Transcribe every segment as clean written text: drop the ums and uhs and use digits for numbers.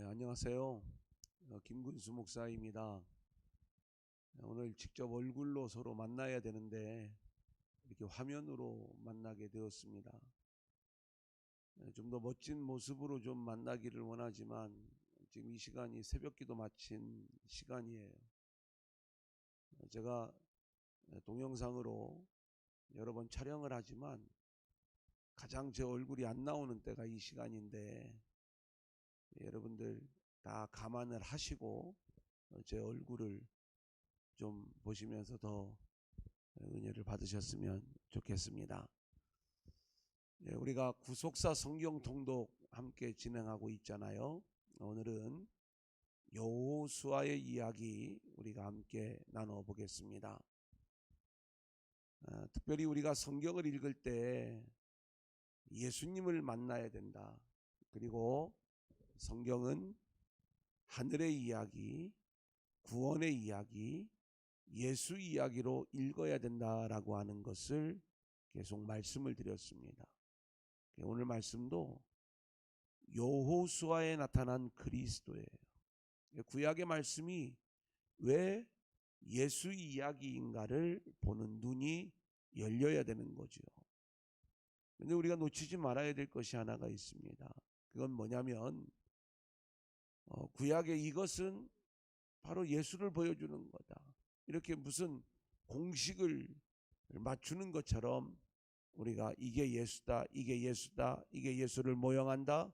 안녕하세요. 김근수 목사입니다. 오늘 직접 얼굴로 서로 만나야 되는데 이렇게 화면으로 만나게 되었습니다. 좀 더 멋진 모습으로 좀 만나기를 원하지만 지금 이 시간이 새벽기도 마친 시간이에요. 제가 동영상으로 여러 번 촬영을 하지만 가장 제 얼굴이 안 나오는 때가 이 시간인데 여러분들 다 감안을 하시고 제 얼굴을 좀 보시면서 더 은혜를 받으셨으면 좋겠습니다. 우리가 구속사 성경 통독 함께 진행하고 있잖아요. 오늘은 여호수아의 이야기 우리가 함께 나눠보겠습니다. 특별히 우리가 성경을 읽을 때 예수님을 만나야 된다. 그리고 성경은 하늘의 이야기, 구원의 이야기, 예수 이야기로 읽어야 된다라고 하는 것을 계속 말씀을 드렸습니다. 오늘 말씀도 여호수아에 나타난 그리스도예요. 구약의 말씀이 왜 예수 이야기인가를 보는 눈이 열려야 되는 거죠. 그런데 우리가 놓치지 말아야 될 것이 하나가 있습니다. 그건 뭐냐면 구약의 이것은 바로 예수를 보여주는 거다. 이렇게 무슨 공식을 맞추는 것처럼 우리가 이게 예수다, 이게 예수다, 이게 예수를 모형한다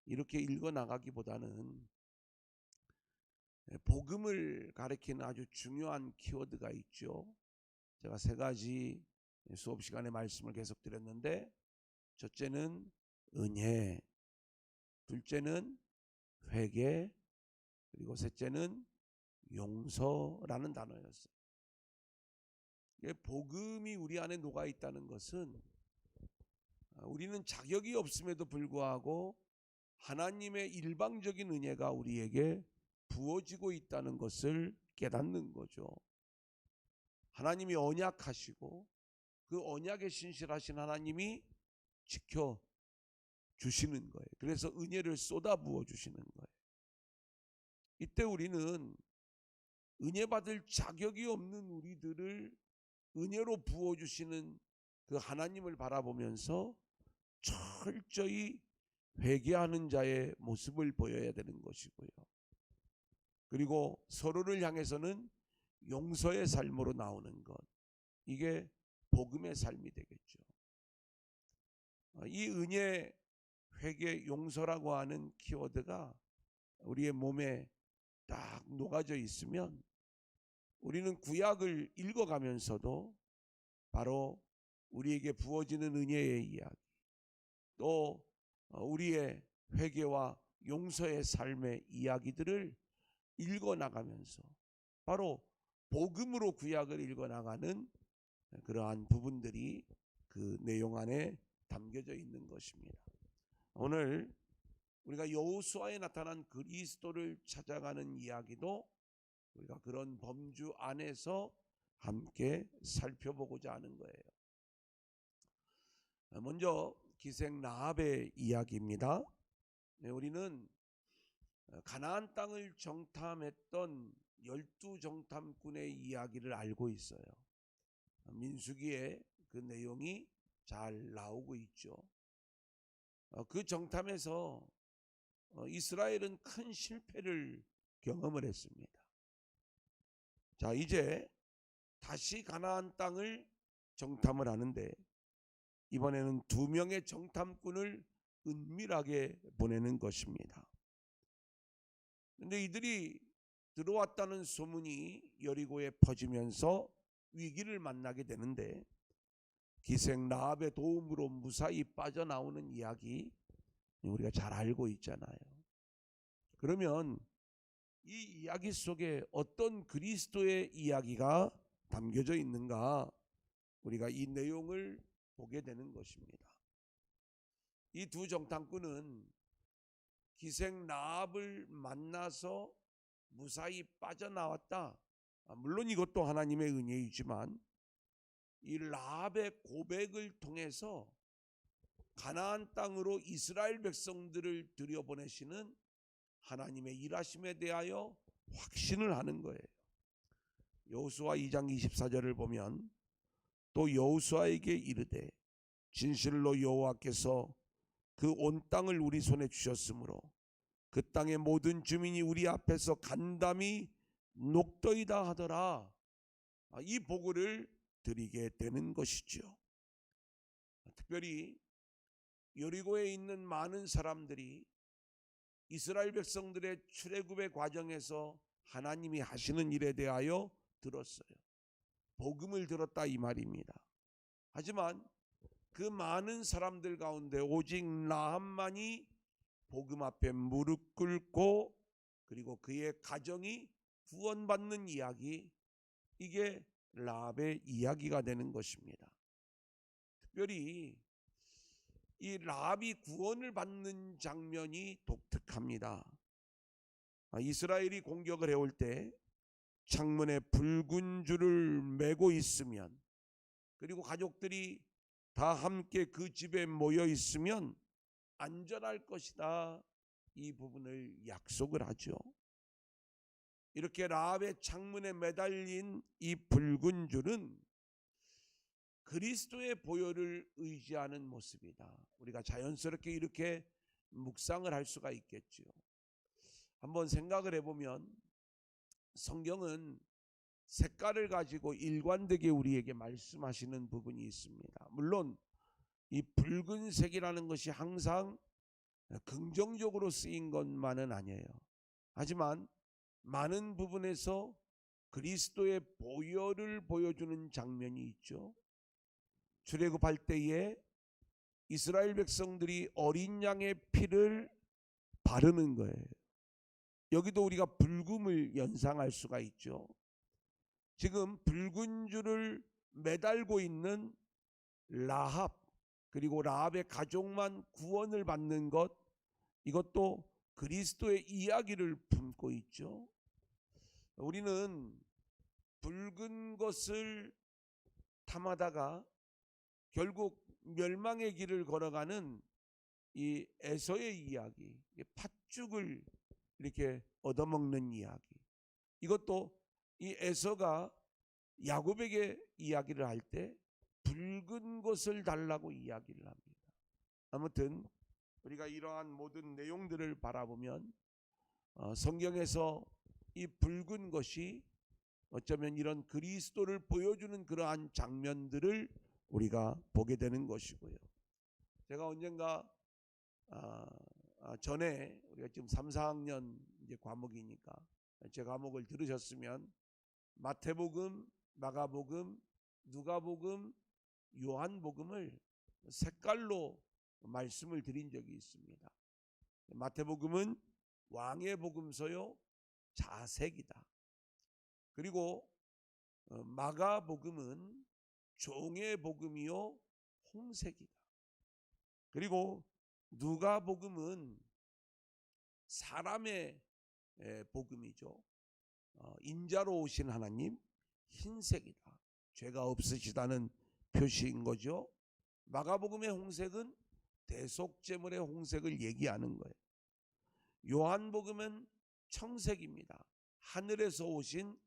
이렇게 읽어 나가기보다는 복음을 가리키는 아주 중요한 키워드가 있죠. 제가 세 가지 수업 시간에 말씀을 계속 드렸는데, 첫째는 은혜, 둘째는 회개, 그리고 셋째는 용서라는 단어였어요. 복음이 우리 안에 녹아 있다는 것은 우리는 자격이 없음에도 불구하고 하나님의 일방적인 은혜가 우리에게 부어지고 있다는 것을 깨닫는 거죠. 하나님이 언약하시고 그 언약에 신실하신 하나님이 지켜주시는 거예요. 그래서 은혜를 쏟아 부어 주시는 거예요. 이때 우리는 은혜 받을 자격이 없는 우리들을 은혜로 부어주시는 그 하나님을 바라보면서 철저히 회개하는 자의 모습을 보여야 되는 것이고요. 그리고 서로를 향해서는 용서의 삶으로 나오는 것, 이게 복음의 삶이 되겠죠. 이 은혜, 회개, 용서라고 하는 키워드가 우리의 몸에 딱 녹아져 있으면 우리는 구약을 읽어가면서도 바로 우리에게 부어지는 은혜의 이야기, 또 우리의 회개와 용서의 삶의 이야기들을 읽어나가면서 바로 복음으로 구약을 읽어나가는 그러한 부분들이 그 내용 안에 담겨져 있는 것입니다. 오늘 우리가 여호수아에 나타난 그리스도를 찾아가는 이야기도 우리가 그런 범주 안에서 함께 살펴보고자 하는 거예요. 먼저 기생 라합의 이야기입니다. 우리는 가나안 땅을 정탐했던 12정탐꾼의 이야기를 알고 있어요. 민수기에 그 내용이 잘 나오고 있죠. 그 정탐에서 이스라엘은 큰 실패를 경험을 했습니다. 자, 이제 다시 가나안 땅을 정탐을 하는데 이번에는 2명의 정탐꾼을 은밀하게 보내는 것입니다. 그런데 이들이 들어왔다는 소문이 여리고에 퍼지면서 위기를 만나게 되는데 기생 라합의 도움으로 무사히 빠져나오는 이야기 우리가 잘 알고 있잖아요. 그러면 이 이야기 속에 어떤 그리스도의 이야기가 담겨져 있는가, 우리가 이 내용을 보게 되는 것입니다. 이 두 정탐꾼은 기생 라합을 만나서 무사히 빠져나왔다. 물론 이것도 하나님의 은혜이지만 이 라합의 고백을 통해서 가나안 땅으로 이스라엘 백성들을 들여보내시는 하나님의 일하심에 대하여 확신을 하는 거예요. 여호수아 2장 24절을 보면 또 여호수아에게 이르되 진실로 여호와께서 그 온 땅을 우리 손에 주셨으므로 그 땅의 모든 주민이 우리 앞에서 간담이 녹더이다 하더라. 이 보고를 드리게 되는 것이죠. 특별히 여리고에 있는 많은 사람들이 이스라엘 백성들의 출애굽의 과정에서 하나님이 하시는 일에 대하여 들었어요. 복음을 들었다 이 말입니다. 하지만 그 많은 사람들 가운데 오직 라합만이 복음 앞에 무릎 꿇고 그리고 그의 가정이 구원받는 이야기, 이게 라합의 이야기가 되는 것입니다. 특별히 이 라합이 구원을 받는 장면이 독특합니다. 이스라엘이 공격을 해올 때 창문에 붉은 줄을 메고 있으면, 그리고 가족들이 다 함께 그 집에 모여 있으면 안전할 것이다, 이 부분을 약속을 하죠. 이렇게 라합의 창문에 매달린 이 붉은 줄은 그리스도의 보혈을 의지하는 모습이다. 우리가 자연스럽게 이렇게 묵상을 할 수가 있겠죠. 한번 생각을 해보면 성경은 색깔을 가지고 일관되게 우리에게 말씀하시는 부분이 있습니다. 물론 이 붉은색이라는 것이 항상 긍정적으로 쓰인 것만은 아니에요. 하지만 많은 부분에서 그리스도의 보혈을 보여주는 장면이 있죠. 출애굽할 때에 이스라엘 백성들이 어린 양의 피를 바르는 거예요. 여기도 우리가 붉음을 연상할 수가 있죠. 지금 붉은 줄을 매달고 있는 라합, 그리고 라합의 가족만 구원을 받는 것, 이것도 그리스도의 이야기를 품고 있죠. 우리는 붉은 것을 탐하다가 결국 멸망의 길을 걸어가는 이 에서의 이야기, 팥죽을 이렇게 얻어먹는 이야기, 이것도 이 에서가 야곱에게 이야기를 할 때 붉은 것을 달라고 이야기를 합니다. 아무튼 우리가 이러한 모든 내용들을 바라보면 성경에서 이 붉은 것이 어쩌면 이런 그리스도를 보여주는 그러한 장면들을 우리가 보게 되는 것이고요. 제가 언젠가 전에 우리가 지금 3, 4학년 이제 과목이니까 제 과목을 들으셨으면 마태복음, 마가복음, 누가복음, 요한복음을 색깔로 말씀을 드린 적이 있습니다. 마태복음은 왕의 복음서요, 자색이다. 그리고 마가복음은 종의 복음이요, 홍색이다. 그리고 누가복음은 사람의 복음이죠. 인자로 오신 하나님, 흰색이다. 죄가 없으시다는 표시인 거죠. 마가복음의 홍색은 대속제물의 홍색을 얘기하는 거예요. 요한복음은 청색입니다. 하늘에서 오신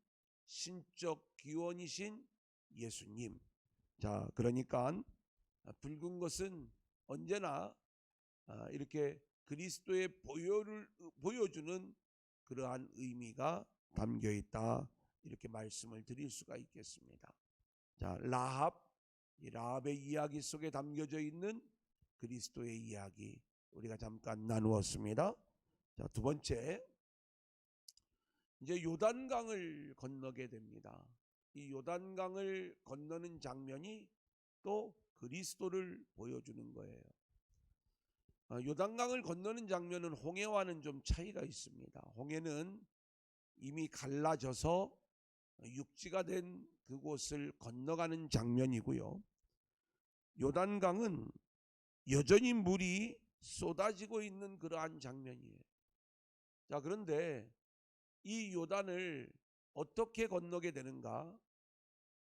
신적 기원이신 예수님. 자, 그러니까 붉은 것은 언제나 이렇게 그리스도의 보혈을 보여주는 그러한 의미가 담겨 있다, 이렇게 말씀을 드릴 수가 있겠습니다. 자, 이 라합의 이야기 속에 담겨져 있는 그리스도의 이야기 우리가 잠깐 나누었습니다. 자, 두 번째, 이제 요단강을 건너게 됩니다. 이 요단강을 건너는 장면이 또 그리스도를 보여주는 거예요. 요단강을 건너는 장면은 홍해와는 좀 차이가 있습니다. 홍해는 이미 갈라져서 육지가 된 그곳을 건너가는 장면이고요. 요단강은 여전히 물이 쏟아지고 있는 그러한 장면이에요. 자, 그런데 이 요단을 어떻게 건너게 되는가?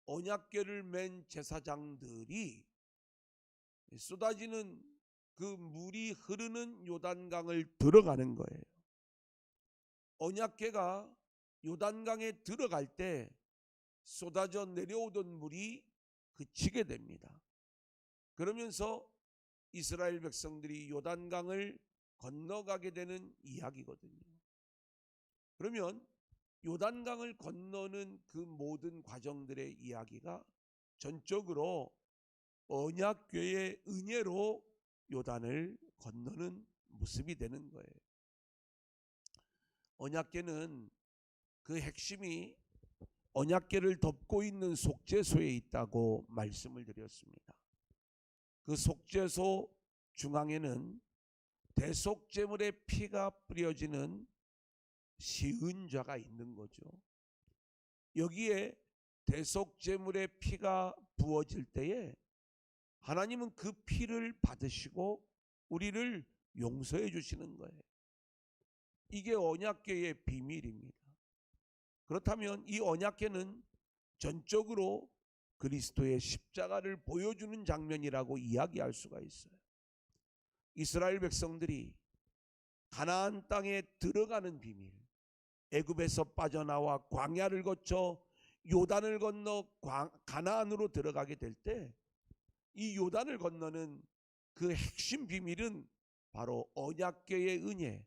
언약궤를 맨 제사장들이 쏟아지는 그 물이 흐르는 요단강을 들어가는 거예요. 언약궤가 요단강에 들어갈 때 쏟아져 내려오던 물이 그치게 됩니다. 그러면서 이스라엘 백성들이 요단강을 건너가게 되는 이야기거든요. 그러면 요단강을 건너는 그 모든 과정들의 이야기가 전적으로 언약궤의 은혜로 요단을 건너는 모습이 되는 거예요. 언약궤는 그 핵심이 언약궤를 덮고 있는 속죄소에 있다고 말씀을 드렸습니다. 그 속죄소 중앙에는 대속제물의 피가 뿌려지는 시은좌가 있는 거죠. 여기에 대속제물의 피가 부어질 때에 하나님은 그 피를 받으시고 우리를 용서해 주시는 거예요. 이게 언약궤의 비밀입니다. 그렇다면 이 언약궤는 전적으로 그리스도의 십자가를 보여주는 장면이라고 이야기할 수가 있어요. 이스라엘 백성들이 가나안 땅에 들어가는 비밀, 애굽에서 빠져나와 광야를 거쳐 요단을 건너 가나안으로 들어가게 될 때 이 요단을 건너는 그 핵심 비밀은 바로 언약궤의 은혜,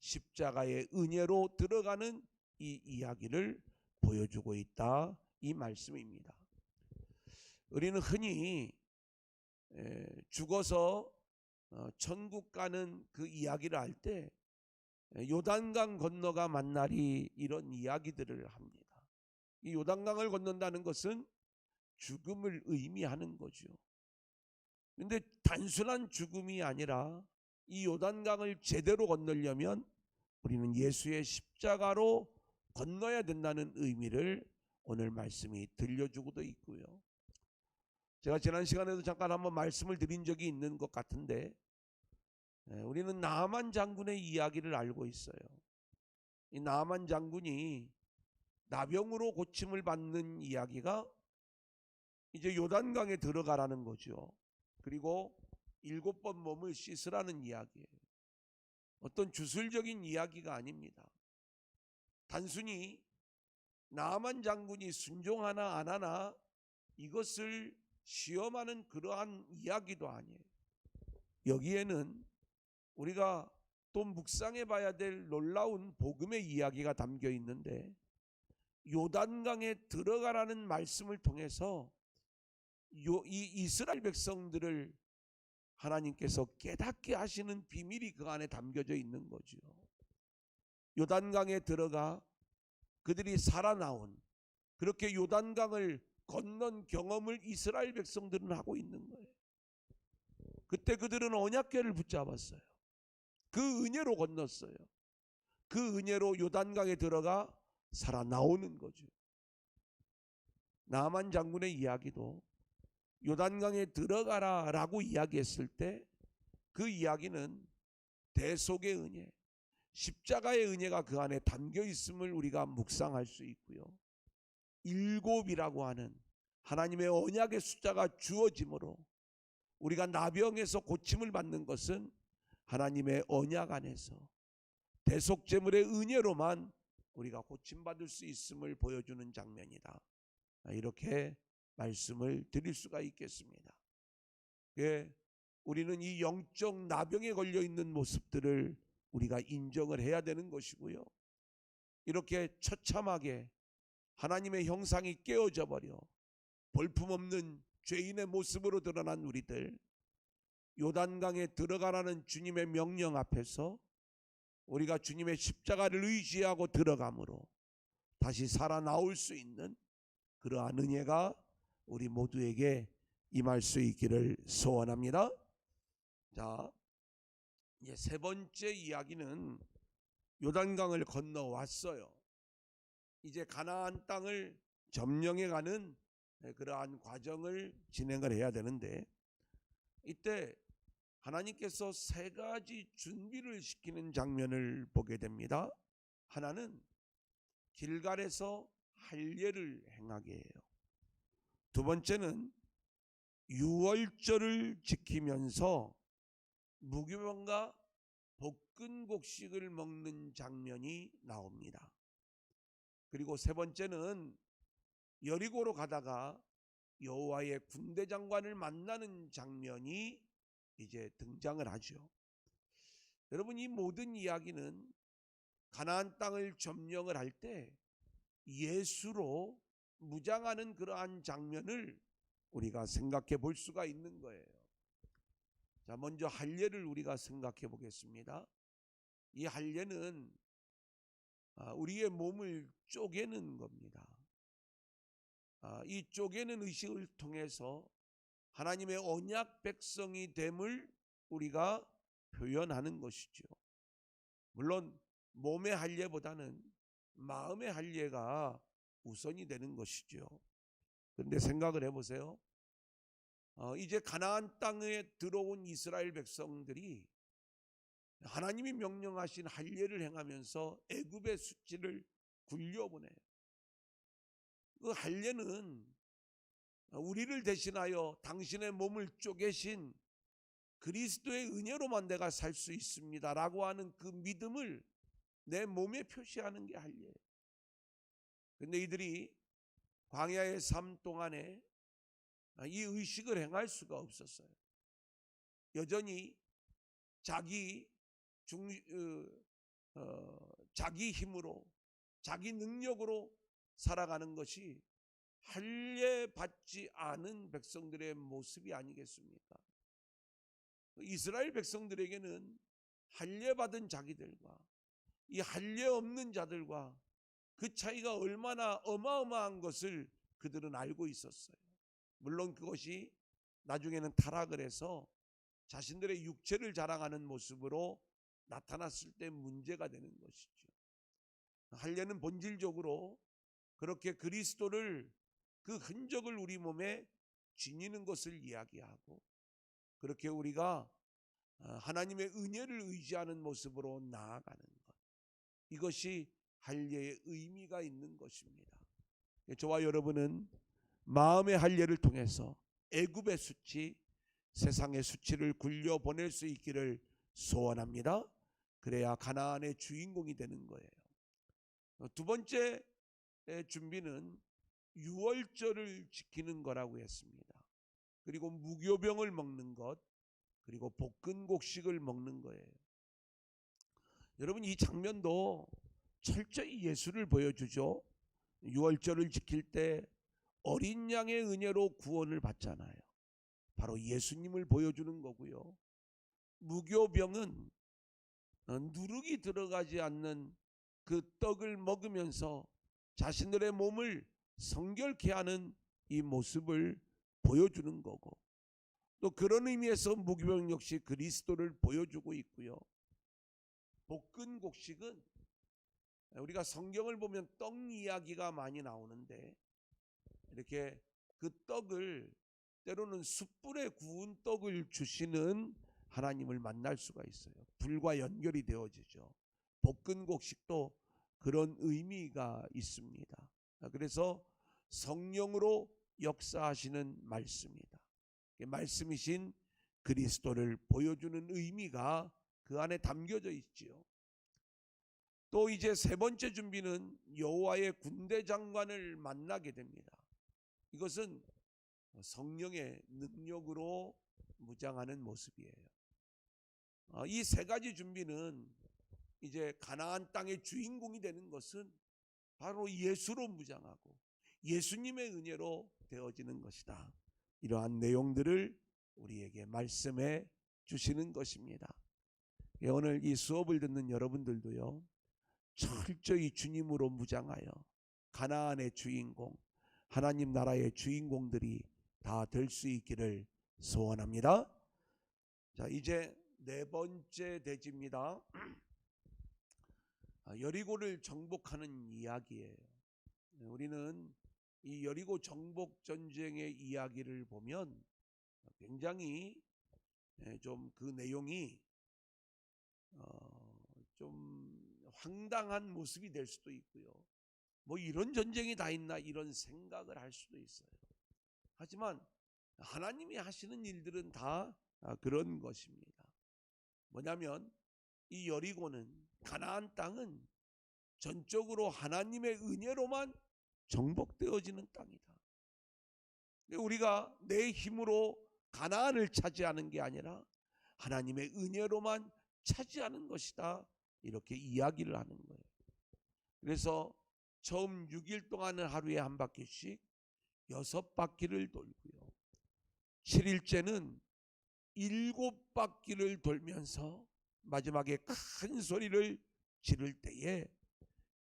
십자가의 은혜로 들어가는 이 이야기를 보여주고 있다, 이 말씀입니다. 우리는 흔히 죽어서 천국 가는 그 이야기를 할 때 요단강 건너가 만나리 이런 이야기들을 합니다. 이 요단강을 건넌다는 것은 죽음을 의미하는 거죠. 그런데 단순한 죽음이 아니라 이 요단강을 제대로 건너려면 우리는 예수의 십자가로 건너야 된다는 의미를 오늘 말씀이 들려주고도 있고요. 제가 지난 시간에도 잠깐 한번 말씀을 드린 적이 있는 것 같은데 우리는 나아만 장군의 이야기를 알고 있어요. 이 나아만 장군이 나병으로 고침을 받는 이야기가 이제 요단강에 들어가라는 거죠. 그리고 7번 몸을 씻으라는 이야기예요. 어떤 주술적인 이야기가 아닙니다. 단순히 나아만 장군이 순종하나 안 하나 이것을 시험하는 그러한 이야기도 아니에요. 여기에는 우리가 또 묵상해 봐야 될 놀라운 복음의 이야기가 담겨 있는데, 요단강에 들어가라는 말씀을 통해서 이 이스라엘 백성들을 하나님께서 깨닫게 하시는 비밀이 그 안에 담겨져 있는 거죠. 요단강에 들어가 그들이 살아나온, 그렇게 요단강을 건넌 경험을 이스라엘 백성들은 하고 있는 거예요. 그때 그들은 언약궤를 붙잡았어요. 그 은혜로 건넜어요. 그 은혜로 요단강에 들어가 살아나오는 거죠. 나아만 장군의 이야기도 요단강에 들어가라 라고 이야기했을 때 그 이야기는 대속의 은혜, 십자가의 은혜가 그 안에 담겨 있음을 우리가 묵상할 수 있고요. 7이라고 하는 하나님의 언약의 숫자가 주어짐으로 우리가 나병에서 고침을 받는 것은 하나님의 언약 안에서 대속제물의 은혜로만 우리가 고침받을 수 있음을 보여주는 장면이다, 이렇게 말씀을 드릴 수가 있겠습니다. 우리는 이 영적 나병에 걸려 있는 모습들을 우리가 인정을 해야 되는 것이고요. 이렇게 처참하게 하나님의 형상이 깨어져 버려 볼품없는 죄인의 모습으로 드러난 우리들, 요단강에 들어가라는 주님의 명령 앞에서 우리가 주님의 십자가를 의지하고 들어감으로 다시 살아나올 수 있는 그러한 은혜가 우리 모두에게 임할 수 있기를 소원합니다. 자, 이제 세 번째 이야기는 요단강을 건너왔어요. 이제 가나안 땅을 점령해가는 그러한 과정을 진행을 해야 되는데, 이때 하나님께서 세 가지 준비를 시키는 장면을 보게 됩니다. 하나는 길갈에서 할례를 행하게 해요. 두 번째는 유월절을 지키면서 무교병과 볶은 곡식을 먹는 장면이 나옵니다. 그리고 세 번째는 여리고로 가다가 여호와의 군대 장관을 만나는 장면이 이제 등장을 하죠. 여러분, 이 모든 이야기는 가나안 땅을 점령을 할 때 예수로 무장하는 그러한 장면을 우리가 생각해 볼 수가 있는 거예요. 자, 먼저 할례를 우리가 생각해 보겠습니다. 이 할례는 우리의 몸을 쪼개는 겁니다. 이 쪼개는 의식을 통해서 하나님의 언약 백성이 됨을 우리가 표현하는 것이죠. 물론 몸의 할례보다는 마음의 할례가 우선이 되는 것이죠. 그런데 생각을 해보세요. 이제 가나안 땅에 들어온 이스라엘 백성들이 하나님이 명령하신 할례를 행하면서 애굽의 숫지를 굴려보내요. 그 할례는 우리를 대신하여 당신의 몸을 쪼개신 그리스도의 은혜로만 내가 살 수 있습니다 라고 하는 그 믿음을 내 몸에 표시하는 게 할례예요. 근데 이들이 광야의 삶 동안에 이 의식을 행할 수가 없었어요. 여전히 자기 힘으로, 자기 능력으로 살아가는 것이 할례 받지 않은 백성들의 모습이 아니겠습니까? 이스라엘 백성들에게는 할례 받은 자기들과 이 할례 없는 자들과 그 차이가 얼마나 어마어마한 것을 그들은 알고 있었어요. 물론 그것이 나중에는 타락을 해서 자신들의 육체를 자랑하는 모습으로 나타났을 때 문제가 되는 것이죠. 할례는 본질적으로 그렇게 그리스도를, 그 흔적을 우리 몸에 지니는 것을 이야기하고, 그렇게 우리가 하나님의 은혜를 의지하는 모습으로 나아가는 것, 이것이 할례의 의미가 있는 것입니다. 저와 여러분은 마음의 할례를 통해서 애굽의 수치, 세상의 수치를 굴려보낼 수 있기를 소원합니다. 그래야 가나안의 주인공이 되는 거예요. 두 번째 준비는 유월절을 지키는 거라고 했습니다. 그리고 무교병을 먹는 것, 그리고 볶은 곡식을 먹는 거예요. 여러분, 이 장면도 철저히 예수를 보여주죠. 유월절을 지킬 때 어린 양의 은혜로 구원을 받잖아요. 바로 예수님을 보여주는 거고요. 무교병은 누룩이 들어가지 않는 그 떡을 먹으면서 자신들의 몸을 성결케 하는 이 모습을 보여주는 거고, 또 그런 의미에서 무교병 역시 그리스도를 보여주고 있고요. 볶은 곡식은 우리가 성경을 보면 떡 이야기가 많이 나오는데, 이렇게 그 떡을 때로는 숯불에 구운 떡을 주시는 하나님을 만날 수가 있어요. 불과 연결이 되어지죠. 볶은 곡식도 그런 의미가 있습니다. 그래서 성령으로 역사하시는 말씀이다. 말씀이신 그리스도를 보여주는 의미가 그 안에 담겨져 있지요. 또 이제 세 번째 준비는 여호와의 군대 장관을 만나게 됩니다. 이것은 성령의 능력으로 무장하는 모습이에요. 이 세 가지 준비는 이제 가나안 땅의 주인공이 되는 것은 바로 예수로 무장하고 예수님의 은혜로 되어지는 것이다. 이러한 내용들을 우리에게 말씀해 주시는 것입니다. 오늘 이 수업을 듣는 여러분들도요, 철저히 주님으로 무장하여 가나안의 주인공, 하나님 나라의 주인공들이 다 될 수 있기를 소원합니다. 자, 이제 네 번째 대지입니다. 여리고를 정복하는 이야기예요. 우리는 이 여리고 정복 전쟁의 이야기를 보면 굉장히 좀 그 내용이 좀 황당한 모습이 될 수도 있고요. 뭐 이런 전쟁이 다 있나 이런 생각을 할 수도 있어요. 하지만 하나님이 하시는 일들은 다 그런 것입니다. 뭐냐면 이 여리고는, 가나안 땅은 전적으로 하나님의 은혜로만 정복되어지는 땅이다. 우리가 내 힘으로 가나안을 차지하는 게 아니라 하나님의 은혜로만 차지하는 것이다, 이렇게 이야기를 하는 거예요. 그래서 처음 6일 동안은 하루에 한 바퀴씩 6바퀴를 돌고요, 7일째는 7바퀴를 돌면서 마지막에 큰 소리를 지를 때에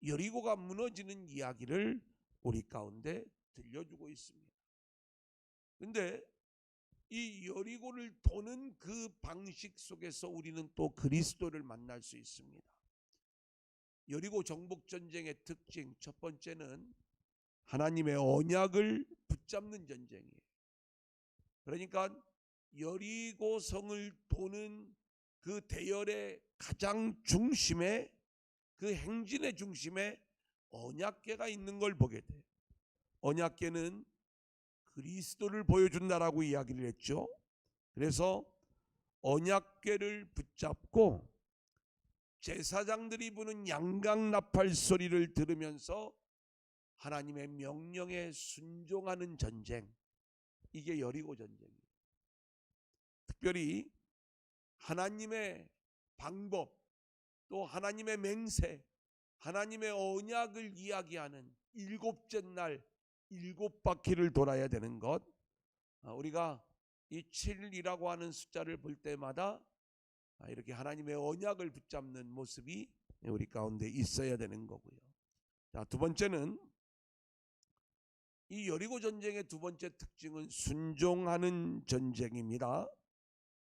여리고가 무너지는 이야기를 우리 가운데 들려주고 있습니다. 그런데 이 여리고를 도는 그 방식 속에서 우리는 또 그리스도를 만날 수 있습니다. 여리고 정복전쟁의 특징 첫 번째는 하나님의 언약을 붙잡는 전쟁이에요. 그러니까 여리고성을 도는 그 대열의 가장 중심에, 그 행진의 중심에 언약궤가 있는 걸 보게 돼요. 언약궤는 그리스도를 보여준다라고 이야기를 했죠. 그래서 언약궤를 붙잡고 제사장들이 부는 양강나팔 소리를 들으면서 하나님의 명령에 순종하는 전쟁, 이게 여리고 전쟁이에요. 특별히 하나님의 방법, 또 하나님의 맹세, 하나님의 언약을 이야기하는 7째 날 7바퀴를 돌아야 되는 것, 우리가 이 7이라고 하는 숫자를 볼 때마다 이렇게 하나님의 언약을 붙잡는 모습이 우리 가운데 있어야 되는 거고요. 자, 두 번째는 이 여리고 전쟁의 두 번째 특징은 순종하는 전쟁입니다.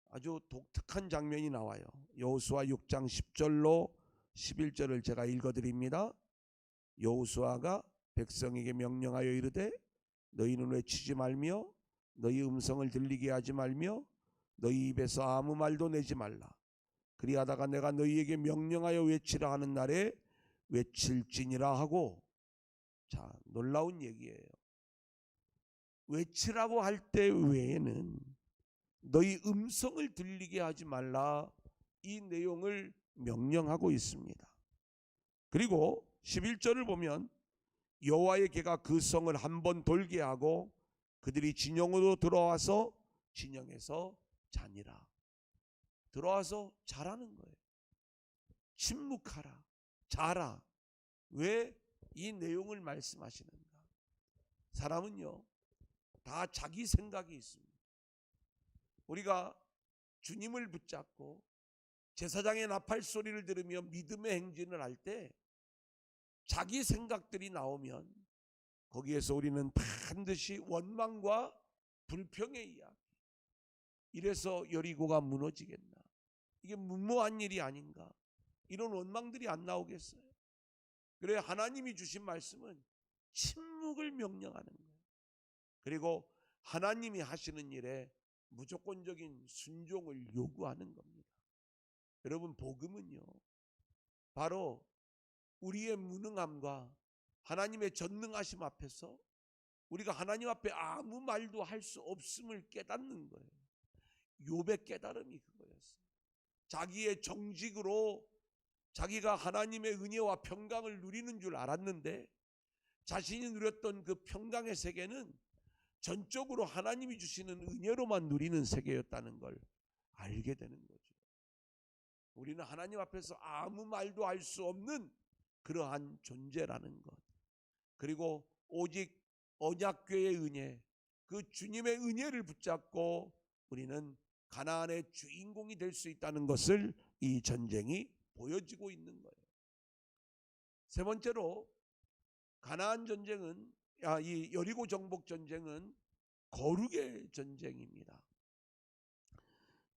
아주 독특한 장면이 나와요. 여호수아 6장 10절로 11절을 제가 읽어드립니다. 여호수아가 백성에게 명령하여 이르되 너희는 외치지 말며 너희 음성을 들리게 하지 말며 너희 입에서 아무 말도 내지 말라. 그리하다가 내가 너희에게 명령하여 외치라 하는 날에 외칠지니라 하고, 자, 놀라운 얘기예요. 외치라고 할 때 외에는 너희 음성을 들리게 하지 말라, 이 내용을 명령하고 있습니다. 그리고 11절을 보면 여호와의 궤가 그 성을 한번 돌게 하고 그들이 진영으로 들어와서 진영에서 자니라. 들어와서 자라는 거예요. 침묵하라, 자라. 왜 이 내용을 말씀하시는가? 사람은요, 다 자기 생각이 있습니다. 우리가 주님을 붙잡고 제사장의 나팔 소리를 들으며 믿음의 행진을 할 때 자기 생각들이 나오면 거기에서 우리는 반드시 원망과 불평의 이야기, 이래서 여리고가 무너지겠나, 이게 무모한 일이 아닌가, 이런 원망들이 안 나오겠어요? 그래 하나님이 주신 말씀은 침묵을 명령하는 거예요. 그리고 하나님이 하시는 일에 무조건적인 순종을 요구하는 겁니다. 여러분, 복음은요, 바로 우리의 무능함과 하나님의 전능하심 앞에서 우리가 하나님 앞에 아무 말도 할 수 없음을 깨닫는 거예요. 욥의 깨달음이 그거였어요. 자기의 정직으로 자기가 하나님의 은혜와 평강을 누리는 줄 알았는데 자신이 누렸던 그 평강의 세계는 전적으로 하나님이 주시는 은혜로만 누리는 세계였다는 걸 알게 되는 거죠. 우리는 하나님 앞에서 아무 말도 할 수 없는 그러한 존재라는 것, 그리고 오직 언약궤의 은혜, 그 주님의 은혜를 붙잡고 우리는 가나안의 주인공이 될 수 있다는 것을 이 전쟁이 보여지고 있는 거예요. 세 번째로, 가나안 전쟁은, 이 여리고 정복 전쟁은 거룩의 전쟁입니다.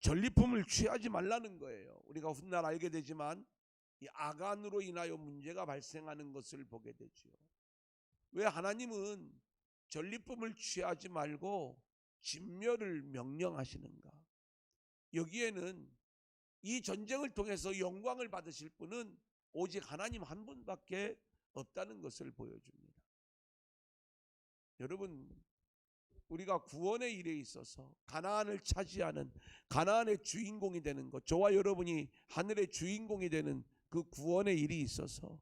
전리품을 취하지 말라는 거예요. 우리가 훗날 알게 되지만 이 아간으로 인하여 문제가 발생하는 것을 보게 되죠. 왜 하나님은 전리품을 취하지 말고 진멸을 명령하시는가? 여기에는 이 전쟁을 통해서 영광을 받으실 분은 오직 하나님 한 분밖에 없다는 것을 보여줍니다. 여러분, 우리가 구원의 일에 있어서 가나안을 차지하는, 가나안의 주인공이 되는 것, 저와 여러분이 하늘의 주인공이 되는 그 구원의 일이 있어서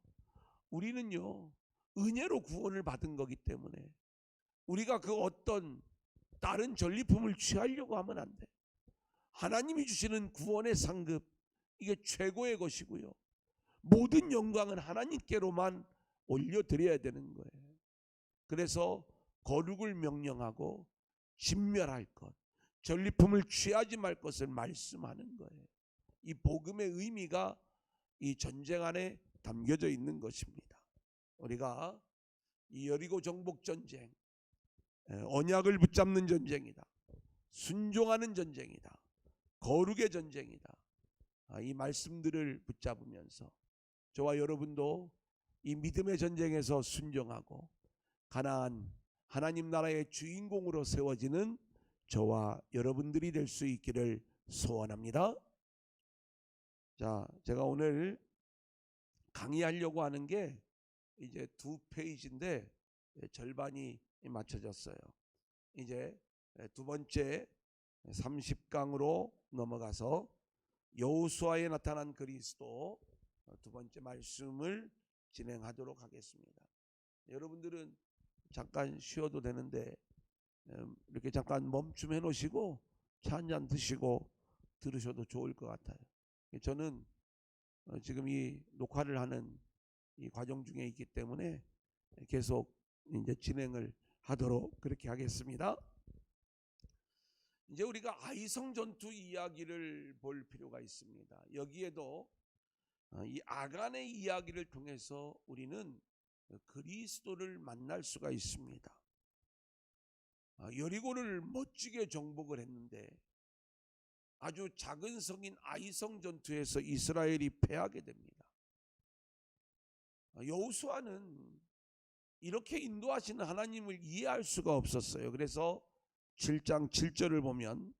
우리는요 은혜로 구원을 받은 거기 때문에 우리가 그 어떤 다른 전리품을 취하려고 하면 안 돼. 하나님이 주시는 구원의 상급, 이게 최고의 것이고요, 모든 영광은 하나님께로만 올려드려야 되는 거예요. 그래서 거룩을 명령하고 진멸할 것, 전리품을 취하지 말 것을 말씀하는 거예요. 이 복음의 의미가 이 전쟁 안에 담겨져 있는 것입니다. 우리가 이 여리고 정복 전쟁, 언약을 붙잡는 전쟁이다, 순종하는 전쟁이다, 거룩의 전쟁이다, 이 말씀들을 붙잡으면서 저와 여러분도 이 믿음의 전쟁에서 순종하고 가나안 하나님 나라의 주인공으로 세워지는 저와 여러분들이 될 수 있기를 소원합니다. 자, 제가 오늘 강의하려고 하는 게 이제 2페이지인데 절반이 맞춰졌어요. 이제 두 번째 30강으로 넘어가서 여호수아에 나타난 그리스도 두 번째 말씀을 진행하도록 하겠습니다. 여러분들은 잠깐 쉬어도 되는데 이렇게 잠깐 멈춤해 놓으시고 차 한잔 드시고 들으셔도 좋을 것 같아요. 저는 지금 이 녹화를 하는 이 과정 중에 있기 때문에 계속 이제 진행을 하도록 그렇게 하겠습니다. 이제 우리가 아이성 전투 이야기를 볼 필요가 있습니다. 여기에도 이 아간의 이야기를 통해서 우리는 그리스도를 만날 수가 있습니다. 여리고를 멋지게 정복을 했는데 아주 작은 성인 아이성 전투에서 이스라엘이 패하게 됩니다. 여호수아는 이렇게 인도하시는 하나님을 이해할 수가 없었어요. 그래서 7장 7절을 보면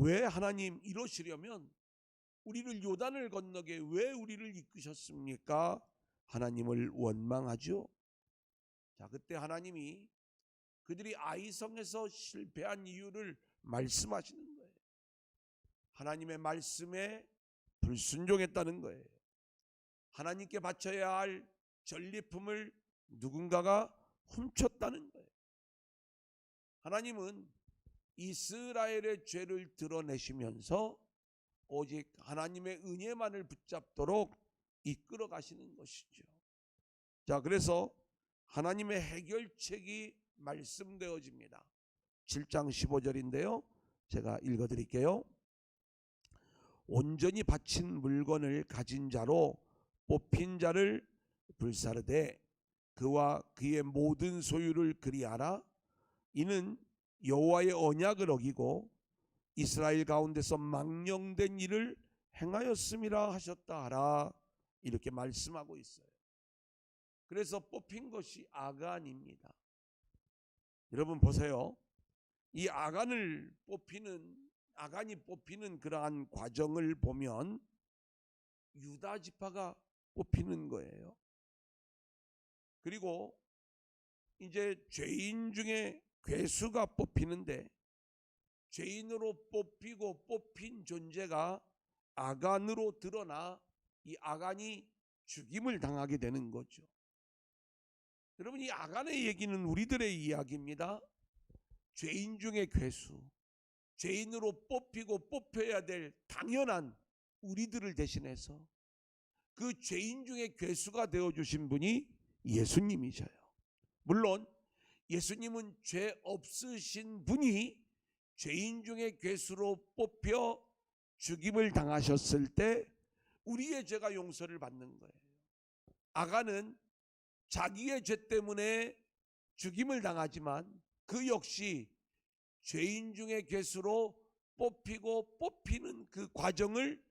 왜 하나님 이러시려면 우리를 요단을 건너게 왜 우리를 이끄셨습니까? 하나님을 원망하죠. 자, 그때 하나님이 그들이 아이성에서 실패한 이유를 말씀하시는 거예요. 하나님의 말씀에 불순종했다는 거예요. 하나님께 바쳐야 할 전리품을 누군가가 훔쳤다는 거예요. 하나님은 이스라엘의 죄를 드러내시면서 오직 하나님의 은혜만을 붙잡도록 이끌어 가시는 것이죠. 자, 그래서 하나님의 해결책이 말씀되어집니다. 7장 15절인데요. 제가 읽어드릴게요. 온전히 바친 물건을 가진 자로 뽑힌 자를 불사르되 그와 그의 모든 소유를 그리하라. 이는 여호와의 언약을 어기고 이스라엘 가운데서 망령된 일을 행하였음이라 하셨다 하라. 이렇게 말씀하고 있어요. 그래서 뽑힌 것이 아간입니다. 여러분 보세요. 이 아간이 뽑히는 그러한 과정을 보면 유다 지파가 뽑히는 거예요. 그리고 이제 죄인 중에 괴수가 뽑히는데 죄인으로 뽑히고 뽑힌 존재가 아간으로 드러나 이 아간이 죽임을 당하게 되는 거죠. 여러분, 이 아간의 얘기는 우리들의 이야기입니다. 죄인 중에 괴수, 죄인으로 뽑히고 뽑혀야 될 당연한 우리들을 대신해서 그 죄인 중에 괴수가 되어주신 분이 예수님이셔요. 물론 예수님은 죄 없으신 분이 죄인 중에 괴수로 뽑혀 죽임을 당하셨을 때 우리의 죄가 용서를 받는 거예요. 아간은 자기의 죄 때문에 죽임을 당하지만 그 역시 죄인 중에 괴수로 뽑히고 뽑히는 그 과정을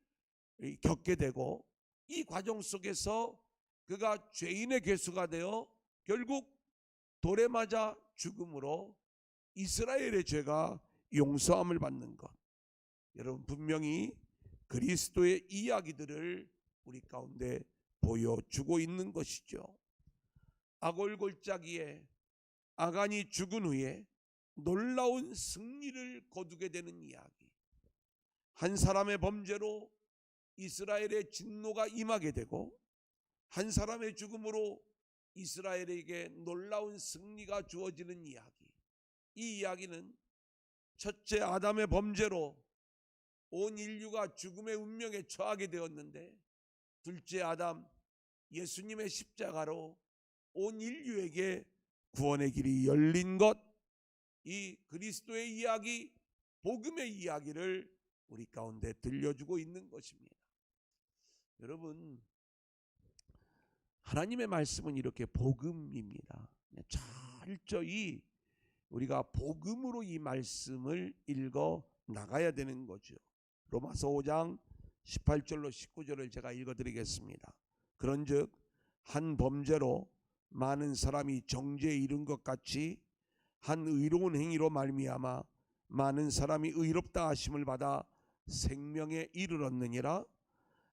겪게 되고 이 과정 속에서 그가 죄인의 괴수가 되어 결국 돌에 맞아 죽음으로 이스라엘의 죄가 용서함을 받는 것. 여러분, 분명히 그리스도의 이야기들을 우리 가운데 보여주고 있는 것이죠. 아골골짜기에 아간이 죽은 후에 놀라운 승리를 거두게 되는 이야기. 한 사람의 범죄로 이스라엘의 진노가 임하게 되고 한 사람의 죽음으로 이스라엘에게 놀라운 승리가 주어지는 이야기. 이 이야기는 첫째 아담의 범죄로 온 인류가 죽음의 운명에 처하게 되었는데, 둘째 아담 예수님의 십자가로 온 인류에게 구원의 길이 열린 것, 이 그리스도의 이야기, 복음의 이야기를 우리 가운데 들려주고 있는 것입니다. 여러분, 하나님의 말씀은 이렇게 복음입니다. 철저히 우리가 복음으로 이 말씀을 읽어 나가야 되는 거죠. 로마서 5장 18절로 19절을 제가 읽어드리겠습니다. 그런즉 한 범죄로 많은 사람이 정죄에 이른 것 같이 한 의로운 행위로 말미암아 많은 사람이 의롭다 하심을 받아 생명에 이르렀느니라.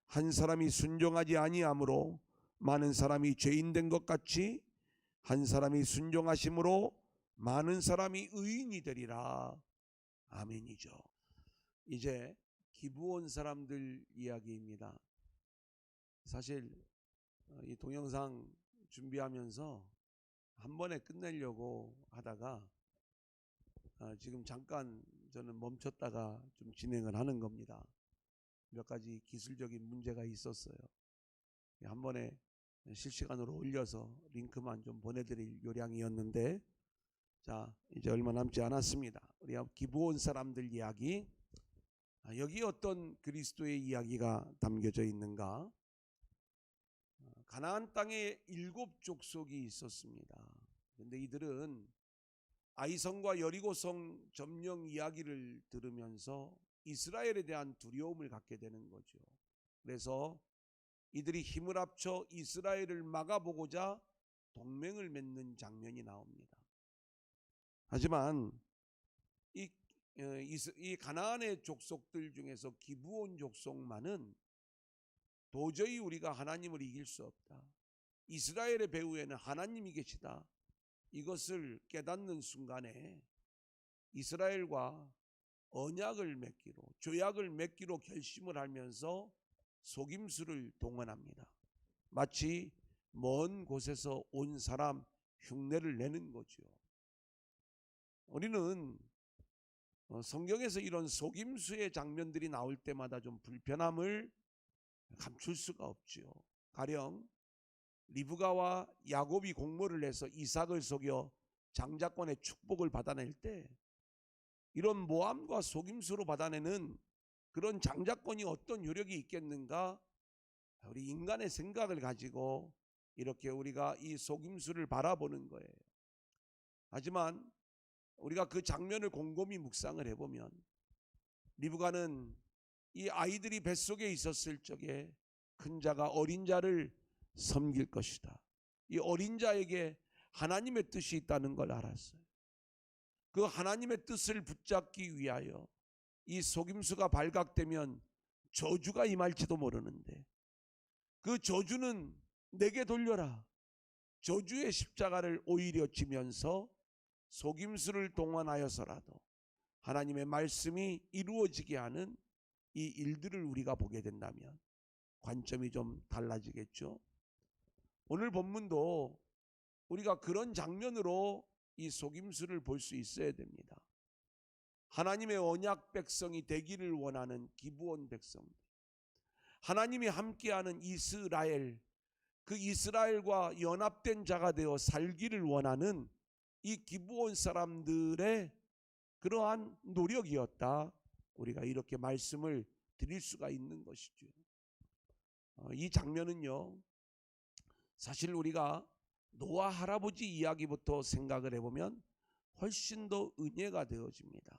한 사람이 순종하지 아니함으로 많은 사람이 죄인 된 것 같이 한 사람이 순종하심으로 많은 사람이 의인이 되리라. 아멘이죠. 이제 기브온 사람들 이야기입니다. 사실 이 동영상 준비하면서 한 번에 끝내려고 하다가 지금 잠깐 저는 멈췄다가 좀 진행을 하는 겁니다. 몇 가지 기술적인 문제가 있었어요. 한 번에 실시간으로 올려서 링크만 좀 보내드릴 요량이었는데, 자, 이제 얼마 남지 않았습니다. 우리 기브온 사람들 이야기. 여기 어떤 그리스도의 이야기가 담겨져 있는가? 가나안 땅에 7 족속이 있었습니다. 그런데 이들은 아이성과 여리고성 점령 이야기를 들으면서 이스라엘에 대한 두려움을 갖게 되는 거죠. 그래서 이들이 힘을 합쳐 이스라엘을 막아보고자 동맹을 맺는 장면이 나옵니다. 하지만 이 가나안의 족속들 중에서 기브온 족속만은 도저히 우리가 하나님을 이길 수 없다, 이스라엘의 배후에는 하나님이 계시다, 이것을 깨닫는 순간에 이스라엘과 언약을 맺기로, 조약을 맺기로 결심을 하면서 속임수를 동원합니다. 마치 먼 곳에서 온 사람 흉내를 내는 거죠. 우리는 성경에서 이런 속임수의 장면들이 나올 때마다 좀 불편함을 감출 수가 없죠. 가령 리브가와 야곱이 공모를 해서 이삭을 속여 장자권의 축복을 받아낼 때 이런 모함과 속임수로 받아내는 그런 장자권이 어떤 효력이 있겠는가? 우리 인간의 생각을 가지고 이렇게 우리가 이 속임수를 바라보는 거예요. 하지만 우리가 그 장면을 곰곰이 묵상을 해보면 리브가는 이 아이들이 뱃속에 있었을 적에 큰 자가 어린 자를 섬길 것이다, 이 어린 자에게 하나님의 뜻이 있다는 걸 알았어요. 그 하나님의 뜻을 붙잡기 위하여 이 속임수가 발각되면 저주가 임할지도 모르는데 그 저주는 내게 돌려라, 저주의 십자가를 오히려 지면서 속임수를 동원하여서라도 하나님의 말씀이 이루어지게 하는 이 일들을 우리가 보게 된다면 관점이 좀 달라지겠죠. 오늘 본문도 우리가 그런 장면으로 이 속임수를 볼 수 있어야 됩니다. 하나님의 언약 백성이 되기를 원하는 기브온 백성들, 하나님이 함께하는 이스라엘, 그 이스라엘과 연합된 자가 되어 살기를 원하는 이 기브온 사람들의 그러한 노력이었다, 우리가 이렇게 말씀을 드릴 수가 있는 것이죠. 이 장면은요, 사실 우리가 노아 할아버지 이야기부터 생각을 해보면 훨씬 더 은혜가 되어집니다.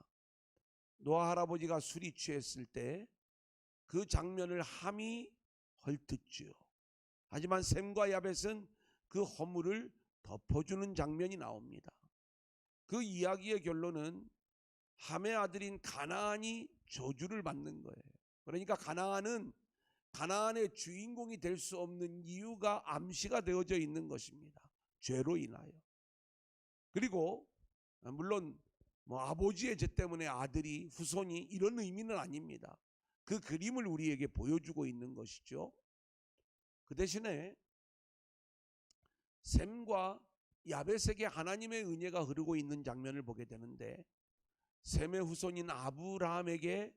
노아 할아버지가 술이 취했을 때 그 장면을 함이 헐뜯죠. 하지만 셈과 야벳은 그 허물을 덮어주는 장면이 나옵니다. 그 이야기의 결론은 함의 아들인 가나안이 저주를 받는 거예요. 그러니까 가나안은 가나안의 주인공이 될 수 없는 이유가 암시가 되어져 있는 것입니다. 죄로 인하여. 그리고 물론 뭐 아버지의 죄 때문에 아들이 후손이 이런 의미는 아닙니다. 그 그림을 우리에게 보여주고 있는 것이죠. 그 대신에 셈과 야벳에게 하나님의 은혜가 흐르고 있는 장면을 보게 되는데, 셈의 후손인 아브라함에게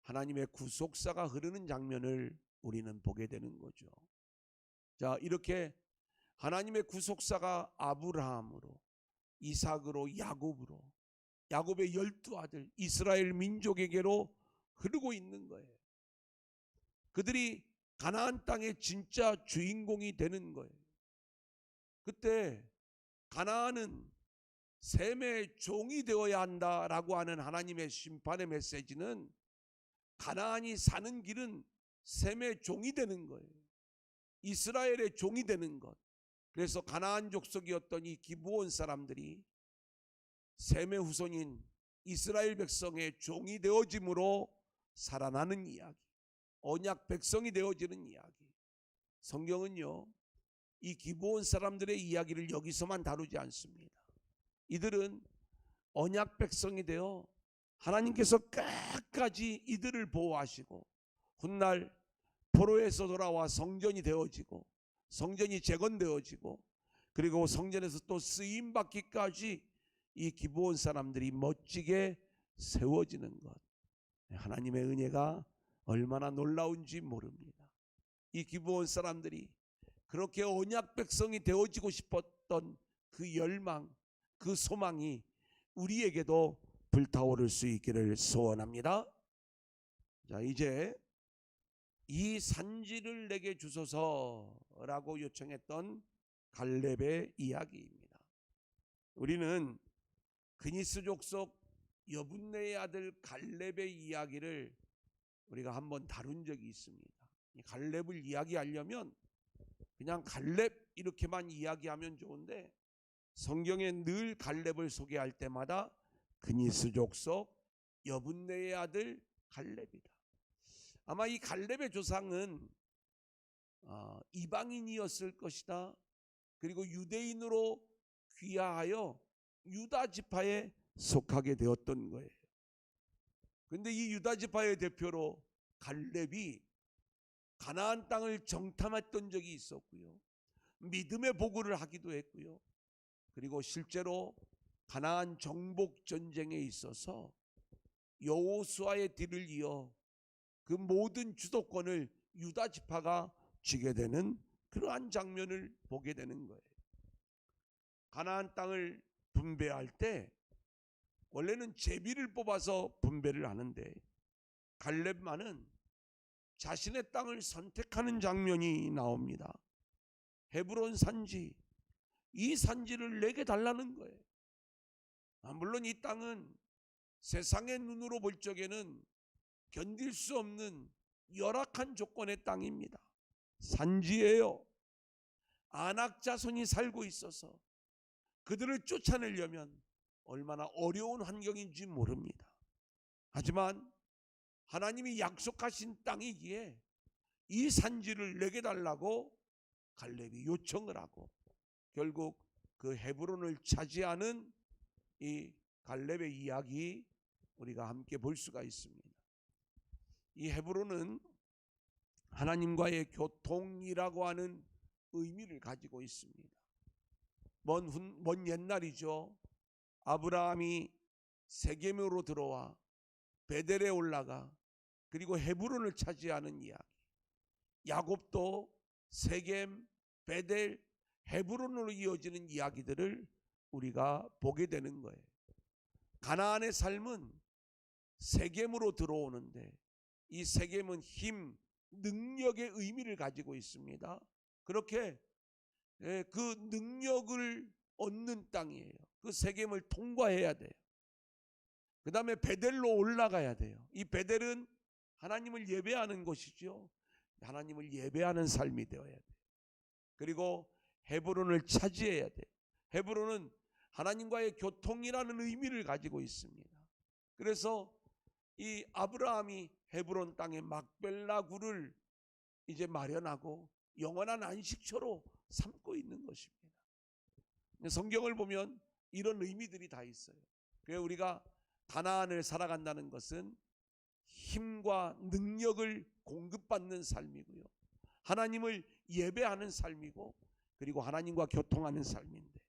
하나님의 구속사가 흐르는 장면을 우리는 보게 되는 거죠. 자, 이렇게 하나님의 구속사가 아브라함으로, 이삭으로, 야곱으로, 야곱의 12아들 이스라엘 민족에게로 흐르고 있는 거예요. 그들이 가나안 땅의 진짜 주인공이 되는 거예요. 그때 가나안은 셈의 종이 되어야 한다라고 하는 하나님의 심판의 메시지는, 가나안이 사는 길은 셈의 종이 되는 거예요. 이스라엘의 종이 되는 것. 그래서 가나안 족속이었던 이 기브온 사람들이 셈의 후손인 이스라엘 백성의 종이 되어짐으로 살아나는 이야기, 언약 백성이 되어지는 이야기. 성경은요, 이 기브온 사람들의 이야기를 여기서만 다루지 않습니다. 이들은 언약 백성이 되어 하나님께서 끝까지 이들을 보호하시고, 훗날 포로에서 돌아와 성전이 되어지고, 성전이 재건되어지고, 그리고 성전에서 또 쓰임받기까지 이 기브온 사람들이 멋지게 세워지는 것, 하나님의 은혜가 얼마나 놀라운지 모릅니다. 이 기브온 사람들이 그렇게 언약 백성이 되어지고 싶었던 그 열망, 그 소망이 우리에게도 불타오를 수 있기를 소원합니다. 자, 이제 이 산지를 내게 주소서라고 요청했던 갈렙의 이야기입니다. 우리는 그니스 족속 여분네의 아들 갈렙의 이야기를 우리가 한번 다룬 적이 있습니다. 이 갈렙을 이야기하려면 그냥 갈렙 이렇게만 이야기하면 좋은데, 성경에 늘 갈렙을 소개할 때마다 그니스 족속 여분네의 아들 갈렙이다. 아마 이 갈렙의 조상은 이방인이었을 것이다. 그리고 유대인으로 귀화하여 유다 지파에 속하게 되었던 거예요. 그런데 이 유다 지파의 대표로 갈렙이 가나안 땅을 정탐했던 적이 있었고요, 믿음의 보고를 하기도 했고요, 그리고 실제로 가나안 정복 전쟁에 있어서 여호수아의 뒤를 이어 그 모든 주도권을 유다 지파가 쥐게 되는 그러한 장면을 보게 되는 거예요. 가나안 땅을 분배할 때 원래는 제비를 뽑아서 분배를 하는데, 갈렙만은 자신의 땅을 선택하는 장면이 나옵니다. 헤브론 산지, 이 산지를 내게 달라는 거예요. 물론 이 땅은 세상의 눈으로 볼 적에는 견딜 수 없는 열악한 조건의 땅입니다. 산지예요. 안악 자손이 살고 있어서 그들을 쫓아내려면 얼마나 어려운 환경인지 모릅니다. 하지만 하나님이 약속하신 땅이기에 이 산지를 내게 달라고 갈렙이 요청을 하고, 결국 그 헤브론을 차지하는 이 갈렙의 이야기 우리가 함께 볼 수가 있습니다. 이 헤브론은 하나님과의 교통이라고 하는 의미를 가지고 있습니다. 먼 옛날이죠. 아브라함이 세겜으로 들어와 베델에 올라가 그리고 헤브론을 차지하는 이야기, 야곱도 세겜, 베델, 헤브론으로 이어지는 이야기들을 우리가 보게 되는 거예요. 가나안의 삶은 세겜으로 들어오는데, 이 세겜은 힘, 능력의 의미를 가지고 있습니다. 그렇게 그 능력을 얻는 땅이에요. 그 세겜을 통과해야 돼요. 그 다음에 베델로 올라가야 돼요. 이 베델은 하나님을 예배하는 곳이죠. 하나님을 예배하는 삶이 되어야 돼요. 그리고 헤브론을 차지해야 돼요. 헤브론은 하나님과의 교통이라는 의미를 가지고 있습니다. 그래서 이 아브라함이 헤브론 땅에 막벨라 굴을 이제 마련하고 영원한 안식처로 삼고 있는 것입니다. 성경을 보면 이런 의미들이 다 있어요. 그래서 우리가 가나안을 살아간다는 것은 힘과 능력을 공급받는 삶이고요, 하나님을 예배하는 삶이고, 그리고 하나님과 교통하는 삶인데,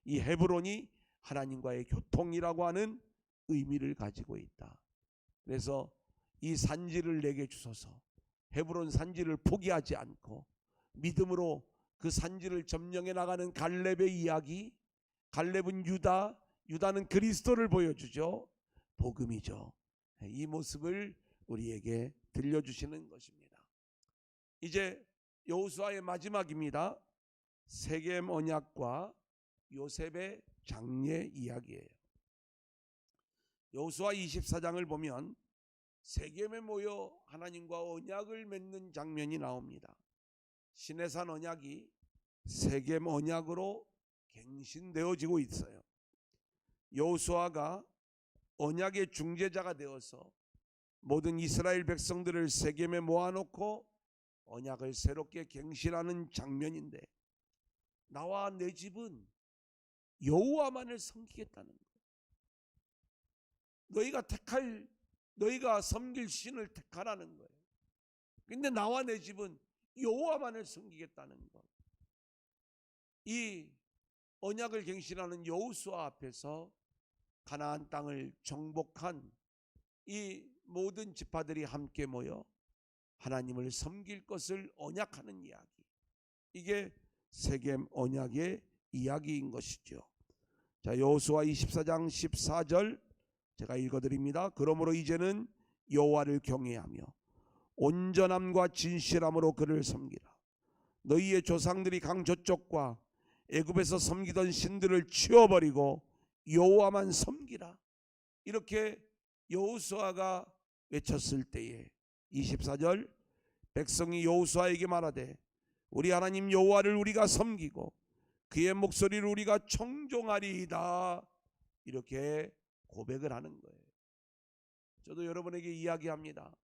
이 헤브론이 하나님과의 교통이라고 하는 의미를 가지고 있다. 그래서 이 산지를 내게 주소서, 헤브론 산지를 포기하지 않고 믿음으로 그 산지를 점령해 나가는 갈렙의 이야기, 갈렙은 유다, 유다는 그리스도를 보여주죠. 복음이죠. 이 모습을 우리에게 들려주시는 것입니다. 이제 여호수아의 마지막입니다. 세겜 언약과 요셉의 장례 이야기예요. 여호수아 24장을 보면 세겜에 모여 하나님과 언약을 맺는 장면이 나옵니다. 시내산 언약이 세겜 언약으로 갱신되어지고 있어요. 여호수아가 언약의 중재자가 되어서 모든 이스라엘 백성들을 세겜에 모아놓고 언약을 새롭게 갱신하는 장면인데, 나와 내 집은 여호와만을 섬기겠다는 거예요. 너희가 섬길 신을 택하라는 거예요. 근데 나와 내 집은 여호와만을 섬기겠다는 것. 이 언약을 갱신하는 여호수아 앞에서 가나안 땅을 정복한 이 모든 지파들이 함께 모여 하나님을 섬길 것을 언약하는 이야기, 이게 세겜 언약의 이야기인 것이죠. 자, 여호수아 24장 14절 제가 읽어드립니다. 그러므로 이제는 여호와를 경외하며 온전함과 진실함으로 그를 섬기라. 너희의 조상들이 강 저쪽과 애굽에서 섬기던 신들을 치워버리고 여호와만 섬기라. 이렇게 여호수아가 외쳤을 때에 24절, 백성이 여호수아에게 말하되 우리 하나님 여호와를 우리가 섬기고 그의 목소리를 우리가 청종하리이다. 이렇게 고백을 하는 거예요. 저도 여러분에게 이야기합니다.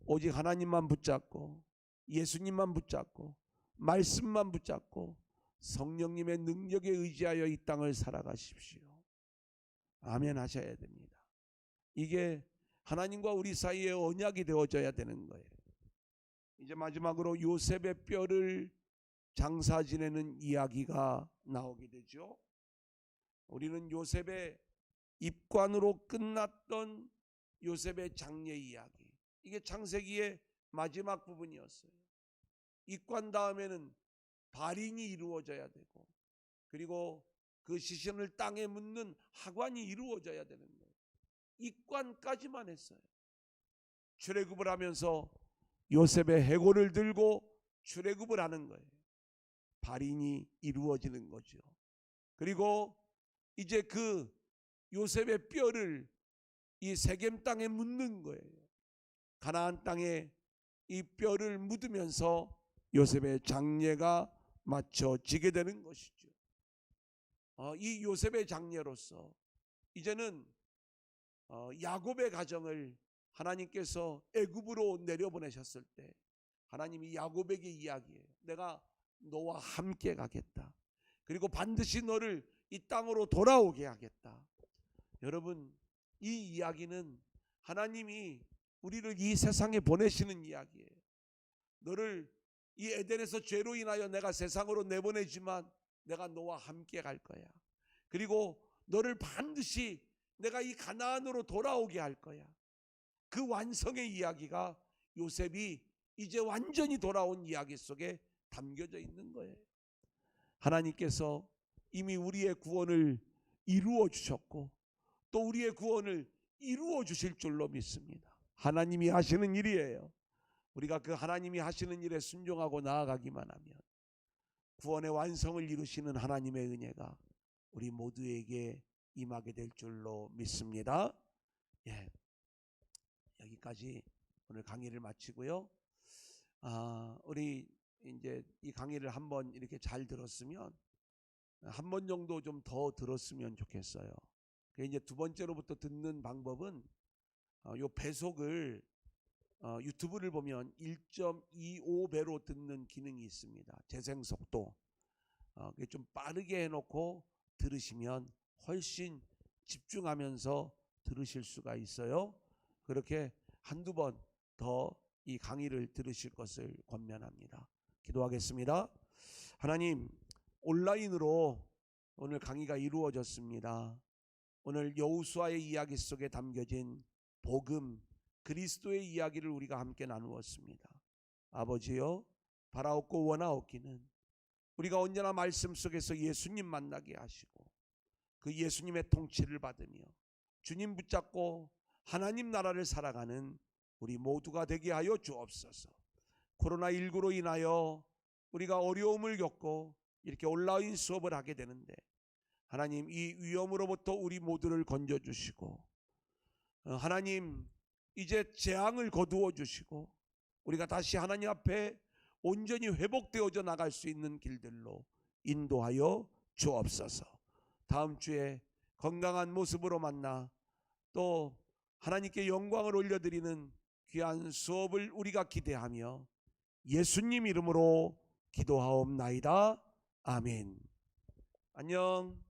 오직 하나님만 붙잡고 예수님만 붙잡고 말씀만 붙잡고 성령님의 능력에 의지하여 이 땅을 살아가십시오. 아멘 하셔야 됩니다. 이게 하나님과 우리 사이의 언약이 되어져야 되는 거예요. 이제 마지막으로 요셉의 뼈를 장사 지내는 이야기가 나오게 되죠. 우리는 요셉의 입관으로 끝났던 요셉의 장례 이야기, 이게 창세기의 마지막 부분이었어요. 입관 다음에는 발인이 이루어져야 되고, 그리고 그 시신을 땅에 묻는 하관이 이루어져야 되는 거예요. 입관까지만 했어요. 출애굽을 하면서 요셉의 해골을 들고 출애굽을 하는 거예요. 발인이 이루어지는 거죠. 그리고 이제 그 요셉의 뼈를 이 세겜 땅에 묻는 거예요. 가나안 땅에 이 뼈를 묻으면서 요셉의 장례가 마쳐지게 되는 것이죠. 이 요셉의 장례로서 이제는 야곱의 가정을 하나님께서 애굽으로 내려보내셨을 때 하나님이 야곱에게 이야기해요. 내가 너와 함께 가겠다. 그리고 반드시 너를 이 땅으로 돌아오게 하겠다. 여러분, 이 이야기는 하나님이 우리를 이 세상에 보내시는 이야기예요. 너를 이 에덴에서 죄로 인하여 내가 세상으로 내보내지만 내가 너와 함께 갈 거야. 그리고 너를 반드시 내가 이 가나안으로 돌아오게 할 거야. 그 완성의 이야기가 요셉이 이제 완전히 돌아온 이야기 속에 담겨져 있는 거예요. 하나님께서 이미 우리의 구원을 이루어 주셨고 또 우리의 구원을 이루어 주실 줄로 믿습니다. 하나님이 하시는 일이에요. 우리가 그 하나님이 하시는 일에 순종하고 나아가기만 하면 구원의 완성을 이루시는 하나님의 은혜가 우리 모두에게 임하게 될 줄로 믿습니다. 예, 여기까지 오늘 강의를 마치고요. 우리 이제 이 강의를 한번 이렇게 잘 들었으면 한 번 정도 좀 더 들었으면 좋겠어요. 이제 두 번째로부터 듣는 방법은 요 배속을 유튜브를 보면 1.25배로 듣는 기능이 있습니다. 재생 속도. 좀 빠르게 해놓고 들으시면 훨씬 집중하면서 들으실 수가 있어요. 그렇게 한두 번 더 이 강의를 들으실 것을 권면합니다. 기도하겠습니다. 하나님, 온라인으로 오늘 강의가 이루어졌습니다. 오늘 여호수아의 이야기 속에 담겨진 복음, 그리스도의 이야기를 우리가 함께 나누었습니다. 아버지여, 바라옵고 원하옵기는 우리가 언제나 말씀 속에서 예수님 만나게 하시고 그 예수님의 통치를 받으며 주님 붙잡고 하나님 나라를 살아가는 우리 모두가 되게 하여 주옵소서. 코로나19로 인하여 우리가 어려움을 겪고 이렇게 온라인 수업을 하게 되는데 하나님, 이 위험으로부터 우리 모두를 건져주시고 하나님, 이제 재앙을 거두어 주시고 우리가 다시 하나님 앞에 온전히 회복되어져 나갈 수 있는 길들로 인도하여 주옵소서. 다음 주에 건강한 모습으로 만나 또 하나님께 영광을 올려드리는 귀한 수업을 우리가 기대하며 예수님 이름으로 기도하옵나이다. 아멘. 안녕.